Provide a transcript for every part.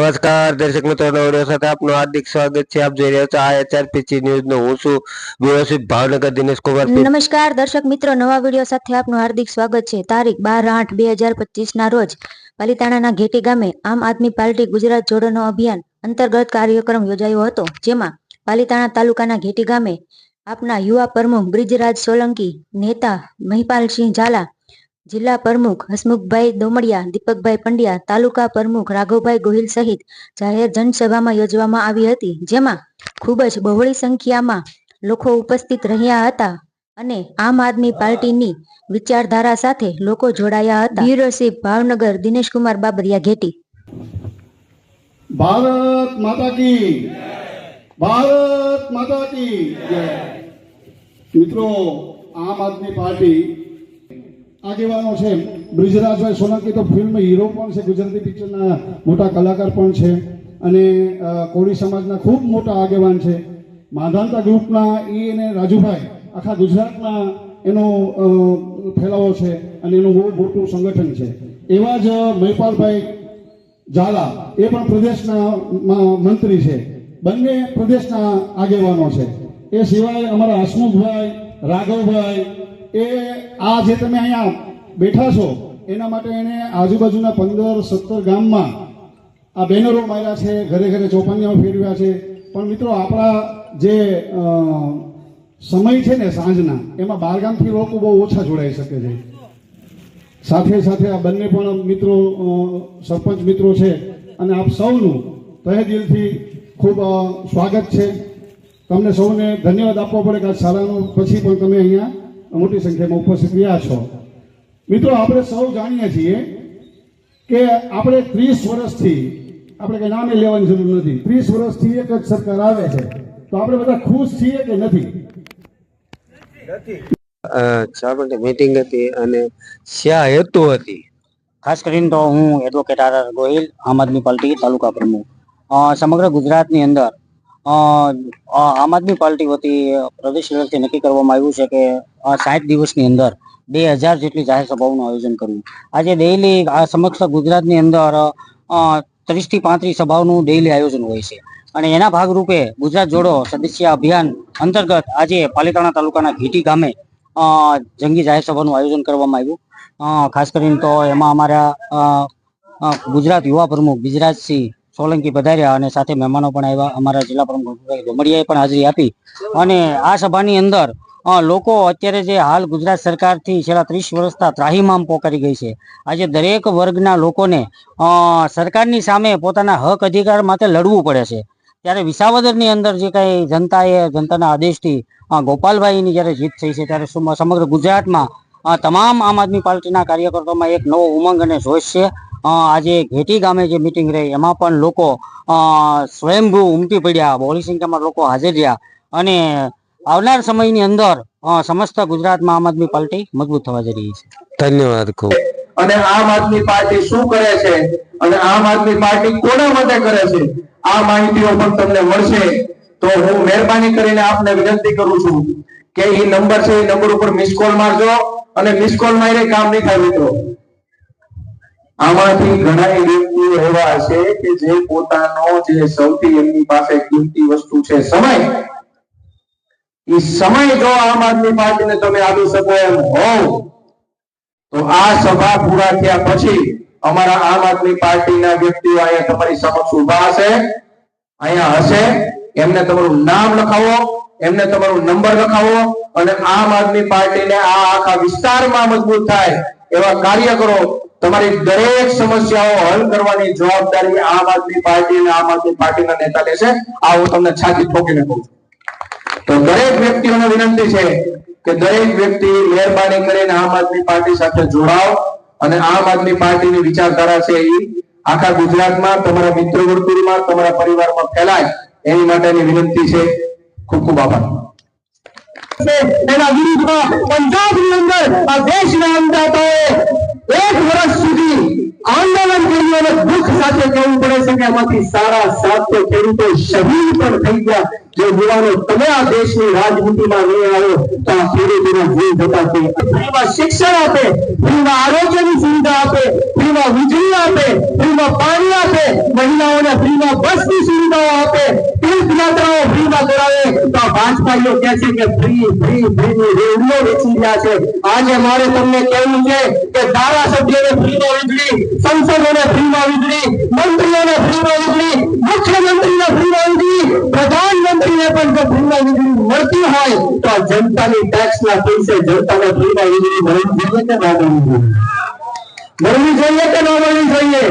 નમસ્કાર દર્શક મિત્રો, નવડિયો સાથે આપનું હાર્દિક સ્વાગત છે। આપ જોઈ રહ્યા છો આ HRPC ન્યૂઝ નો હું છું વ્યવસ્થિત ભાવનગર દિનેશ કુમાર। નમસ્કાર દર્શક મિત્રો, નવા વિડીયો સાથે આપનું હાર્દિક સ્વાગત છે। તારીખ 12/8/2025 ના રોજ પાલીતાણાના ઘેટી ગામે આમ આદમી પાર્ટી ગુજરાત જોડોનો અભિયાન અંતર્ગત કાર્યક્રમ યોજાયો હતો, જેમાં પાલીતાણા તાલુકાના ઘેટી ગામે આપના યુવા પ્રમુખ બ્રિજરાજ સોલંકી, નેતા મહિપાલસિંહ ઝાલા, જિલ્લા પ્રમુખ હસમુખભાઈ દોમડિયા, દીપકભાઈ પંડ્યા, તાલુકા પ્રમુખ રાઘવભાઈ ગોહિલ સહિત જાહેર જનસભામાં યોજવામાં આવી હતી, જેમાં ખૂબ જ બહોળી સંખ્યામાં લોકો ઉપસ્થિત રહ્યા હતા અને આમ આદમી પાર્ટીની વિચારધારા સાથે લોકો જોડાયા હતા। Bureau chief Bhavnagar Dinesh Kumar Babariya Gheti. ભારત માતા કી ભારત માતા કી જય। મિત્રો, આમ આદમી પાર્ટી આગેવાનો છે બ્રિજરાજભાઈ સોલંકી તો ફિલ્મ હીરો પણ છે, ગુજરાતી પિક્ચરના મોટા કલાકાર પણ છે અને કોળી સમાજના ખૂબ મોટા આગેવાન છે। માધાંતા ગ્રુપના અને રાજુભાઈ આખા ગુજરાતમાં એનો ફેલાવો છે અને એનું બહુ મોટું સંગઠન છે। એવા જ મહિપાલભાઈ ઝાલા એ પણ પ્રદેશના મંત્રી છે, બંને પ્રદેશના આગેવાનો છે। એ સિવાય અમારા હસમુખભાઈ, રાઘવભાઈ, એ આ જે તમે અહીંયા બેઠા છો એના માટે એને આજુબાજુના 15-17 ગામમાં આ બેનરો માર્યા છે, ઘરે ઘરે ચોપાનિયાઓ ફેરવ્યા છે। પણ મિત્રો, આપણા જે સમય છે ને સાંજના, એમાં બહારગામથી લોકો બહુ ઓછા જોડાઈ શકે છે। સાથે સાથે આ બંને પણ મિત્રો સરપંચ મિત્રો છે અને આપ સૌનું તહે દિલથી ખૂબ સ્વાગત છે। તમને સૌને ધન્યવાદ આપવો પડે કે આ શાળાનો પછી પણ તમે અહીંયા મોટી સંખ્યામાં ઉપસ્થિત રહ્યા છો। મિત્રો, આપણે સૌ જાણીએ છીએ કે આપણે 30 વર્ષથી, આપણે કઈ નામે લેવાની જરૂર નથી, 30 વર્ષથી એક જ સરકાર આવે છે, તો આપણે બધા ખુશ છીએ કે નથી? મીટિંગ હતી અને શા હેતુ હતી? ખાસ કરીને તો હું એડવોકેટ આર ગોહિલ, આમ આદમી પાર્ટી તાલુકા પ્રમુખ। સમગ્ર ગુજરાતની અંદર આમ આદમી પાર્ટી વતી પ્રદેશ લેવલથી નક્કી કરવામાં આવ્યું છે કે 60 દિવસની અંદર 2000 જેટલી જાહેર સભાઓનું આયોજન કરવું। આજે ડેઈલી આ સમગ્ર ગુજરાતની અંદર 30 થી 35 સભાઓનું ડેઈલી આયોજન હોય છે અને એના ભાગરૂપે ગુજરાત જોડો સદસ્ય અભિયાન અંતર્ગત આજે પાલીતાણા તાલુકાના ઘેટી ગામે જંગી જાહેર સભાનું આયોજન કરવામાં આવ્યું। ખાસ કરીને તો એમાં અમારા ગુજરાત યુવા પ્રમુખ બ્રિજરાજસિંહ સોલંકી પધાર્યા અને સાથે મહેમાનો પણ આવ્યા। અમારા જિલ્લા પ્રમુખ દોમડિયાએ પણ હાજરી આપી અને આ સભાની અંદર લોકો અત્યારે જે હાલ ગુજરાત સરકારથી છેલ્લા 30 વર્ષથી ત્રાહિમામ પોકારી ગઈ છે, આજે દરેક વર્ગના લોકોને સરકારની સામે પોતાના હક અધિકાર માટે લડવું પડે છે। ત્યારે વિસાવદરની અંદર જે કંઈ જનતાના આદેશથી ગોપાલભાઈની જ્યારે જીત થઈ છે, ત્યારે સમગ્ર ગુજરાતમાં તમામ આમ આદમી પાર્ટીના કાર્યકર્તાઓમાં એક નવો ઉમંગ અને જોશ છે। આજે ઘેટી ગામે જે મિટિંગ રહી એમાં પણ લોકો સ્વયંભૂ ઉમટી પડ્યા, બહોળી સંખ્યામાં લોકો હાજર રહ્યા અને આવનાર સમયની અંદર સમસ્ત ગુજરાતમાં આમ આદમી પાર્ટી મજબૂત થવા જઈ રહી છે। ધન્યવાદ ખૂબ। અને આમ આદમી પાર્ટી શું કરે છે અને આમ આદમી પાર્ટી કોના માટે કરે છે, આ માહિતીઓ પણ તમને મળશે। તો હું મહેરબાની કરીને આપને વિનંતી કરું છું કે એ નંબર છે, એ નંબર ઉપર મિસ કોલ મારજો અને મિસ કોલ મારે કામ નહીં થાય મિત્રો। આમાંથી ઘણા વ્યક્તિઓ એવા હશે કે જે પોતાનો જે સૌથી એમની પાસે કિંમતી વસ્તુ છે સમય, એ સમય જો આમ આદમી પાર્ટીને તમે આપી શકો એમ હોવ તો આ સભા પૂરા થયા પછી અમારા આમ આદમી પાર્ટીના વ્યક્તિઓ અહીંયા તમારી સમક્ષ ઉભા હશે, અહીંયા હશે, એમને તમારું નામ લખાવો, એમને તમારો નંબર લખાવો અને આમ આદમી પાર્ટીને આ આખા વિસ્તારમાં મજબૂત થાય એવા કાર્ય કરો। તમારી દરેક સમસ્યાઓ હલ કરવાની જવાબદારી આમ આદમી પાર્ટી અને આમ આદમી પાર્ટીના નેતા લેશે। આ હું તમને છાતી ઠોકીને કહું છું। તો દરેક વ્યક્તિઓને વિનંતી છે કે દરેક વ્યક્તિ મહેરબાની કરીને આમ આદમી પાર્ટી સાથે જોડાઓ અને આમ આદમી પાર્ટીની વિચારધારા છે એ આખા ગુજરાતમાં તમારા મિત્ર વર્તુળમાં, તમારા પરિવારમાં ફેલાય એની માટેની વિનંતી છે। ખૂબ ખૂબ આભાર। એના વિરુદ્ધમાં પંજાબની અંદર આ દેશના અંદાજોએ 1 વર્ષ સુધી આંદોલન કર્યું અને દુઃખ સાથે કહેવું પડે છે કે એમાંથી સારા 7 ખેડૂતો શહીદ પણ થઈ ગયા. જો યુવાનો તમે આ દેશની રાજનીતિમાં નહીં આવો તો આ ખેડૂતોના જીવ જતા છે. ફ્રીમાં શિક્ષણ આપે, ફ્રીમાં આરોગ્યની સુવિધા આપે, ફ્રીમાં વીજળી આપે, ફ્રીમાં પાણી આપે, મહિલાઓને ફ્રીમાં બસની સુવિધાઓ આપે, તીર્થયાત્રાઓ ફ્રીમાં કરાવે તો આ ભાજપાઈઓ કહે છે કે ફ્રી ફ્રી ફ્રીની રેડિયો વેચી રહ્યા છે. આજે મારે તમને કહેવું છે કે ધારાસભ્યોને ફ્રીમાં વીજળી, સંસદોને ફ્રીમાં વીજળી, મંત્રીઓને ફ્રીમાં વીજળી, મુખ્યમંત્રીને ફ્રીમાં વીજળી, પ્રધાનમંત્રીને પણ જો ફ્રીમાં વીજળી મળતી હોય તો આ જનતાની ટેક્સના પૈસે જનતાને ફ્રીમાં વીજળી મળવી જોઈએ કે ના મળવી જોઈએ કે ન મળવી જોઈએ?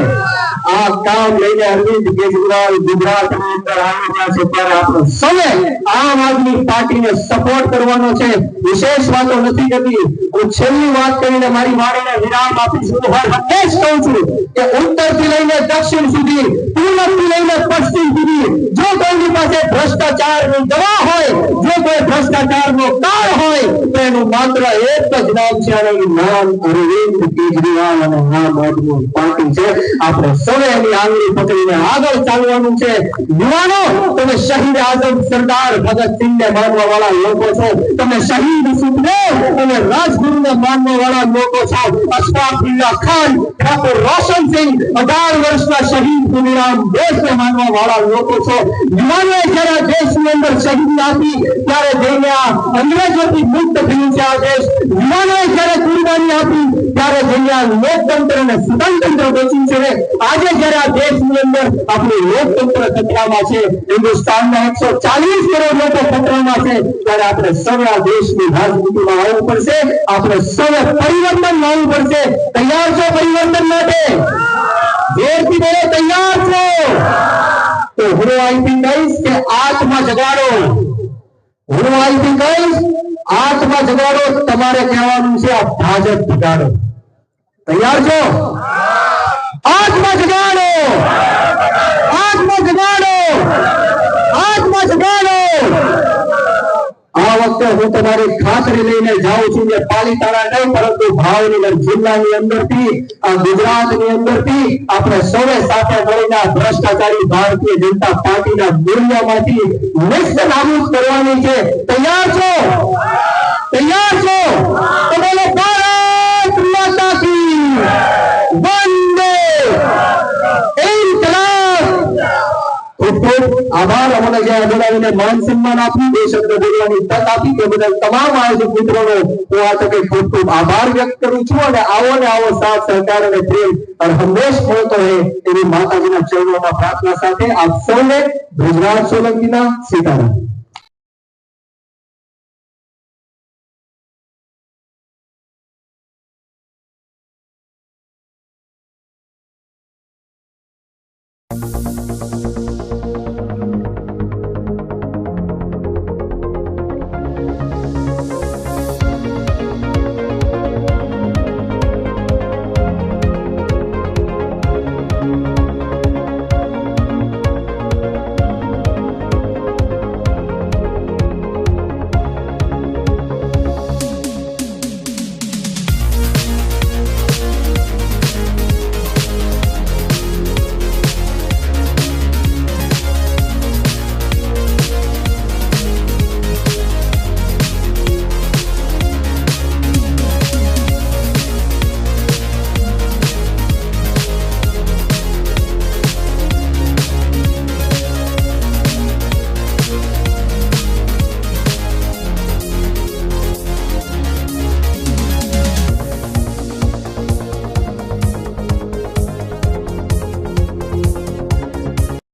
આ કામ લઈને અરવિંદ કેજરીવાલ ગુજરાતની અંદર આવ્યા છે ત્યારે આપણો સૌએ આમ આદમી પાર્ટીને સપોર્ટ કરવાનો છે. વિશેષ વાતો નથી કરતી. હું છેલ્લી વાત કરીને મારી વાણીને વિરામ આપીશ. હું હંમેશ કહું છું કે ઉત્તરથી લઈને દક્ષિણ સુધી, પૂર્વથી લઈને પશ્ચિમ સુધી જો કોઈની પાસે ભ્રષ્ટાચારની દવા હોય, જો કોઈ ભ્રષ્ટાચારનો કાળ હોય તો એનું માત્ર એક જ નામ છે અને એ નામ અરવિંદ કેજરીવાલ અને આમ આદમી પાર્ટી છે. આપણે સૌએ એની આંગળી પકડીને આગળ ચાલવાનું છે. યુવાનો, તમે શહીદ આઝમ સરદાર ભગતસિંહને માનવા વાળા લોકો છો, તમે શહીદ સુખદેવ અને રાજગુરુને માનવા વાળા લોકો છો. અશફાકુલ્લાહ ખાન, ઠાકોર રોશનસિંહ 18 વર્ષના શહીદ ખુદીરામ બોઝને માનવા વાળા લોકો છો. યુવાનોએ જ્યારે દેશની અંદર શહીદી આપી ત્યારે જઈને આ અંગ્રેજોથી મુક્ત થયું છે આ દેશ. યુવાનોએ જ્યારે કુરબાની આપી ત્યારે જઈને આ લોકતંત્ર અને સ્વતંત્ર બચ્યું છે. આજે જ્યારે આ દેશની અંદર આપણું લોકતંત્ર ખતરામાં છે, હિન્દુસ્તાનના 140 કરોડ લોકો ખતરામાં છે, ત્યારે આપણે સૌએ આ દેશની રાજનીતિમાં આવવું પડશે. આપણે સૌએ પરિવર્તન લાવવું પડશે. તૈયાર છો પરિવર્તન માટે? જોરથી બોલો, તૈયાર છો? તો હું અહીંથી કહીશ કે આત્મા જગાડો. હું અહીંથી કહીશ આત્મા જગાડો. તમારે કહેવાનું છે આ ભાજપ જગાડો. તૈયાર છો? આત્મા જગાડો, આત્મા જગાડો, આત્મા જગાડો. આ વખતે હું તમારી ખાતરી લઈને જાઉં છું કે પાલિતાણા નહીં પરંતુ ભાવનગર જિલ્લાની અંદરથી, આ ગુજરાતની અંદરથી આપણે સૌએ સાથે મળીને આ ભ્રષ્ટાચારી ભારતીય જનતા પાર્ટીના દુનિયામાંથી નિષ્ઠ નાબૂદ કરવાની છે. તૈયાર છો? તૈયાર છો? તો બોલો ભારત માતા કી વંદે ઇન્કલાબ. ખૂબ ખૂબ આભાર. અમને જે બોલાવીને માન સન્માન આપ્યું, બે શબ્દ બોલવાની તક આપી તે બદલ તમામ આયોજક મિત્રોનો હું આ તકે ખૂબ ખૂબ આભાર વ્યક્ત કરું છું. અને આવો ને આવો સાથ સહકાર અને પ્રેમ અને હંમેશ મળતો રહે એવી માતાજીના ચરણોમાં પ્રાર્થના સાથે આપ સૌને ગુજરાત સોલંકીના સીતારામ.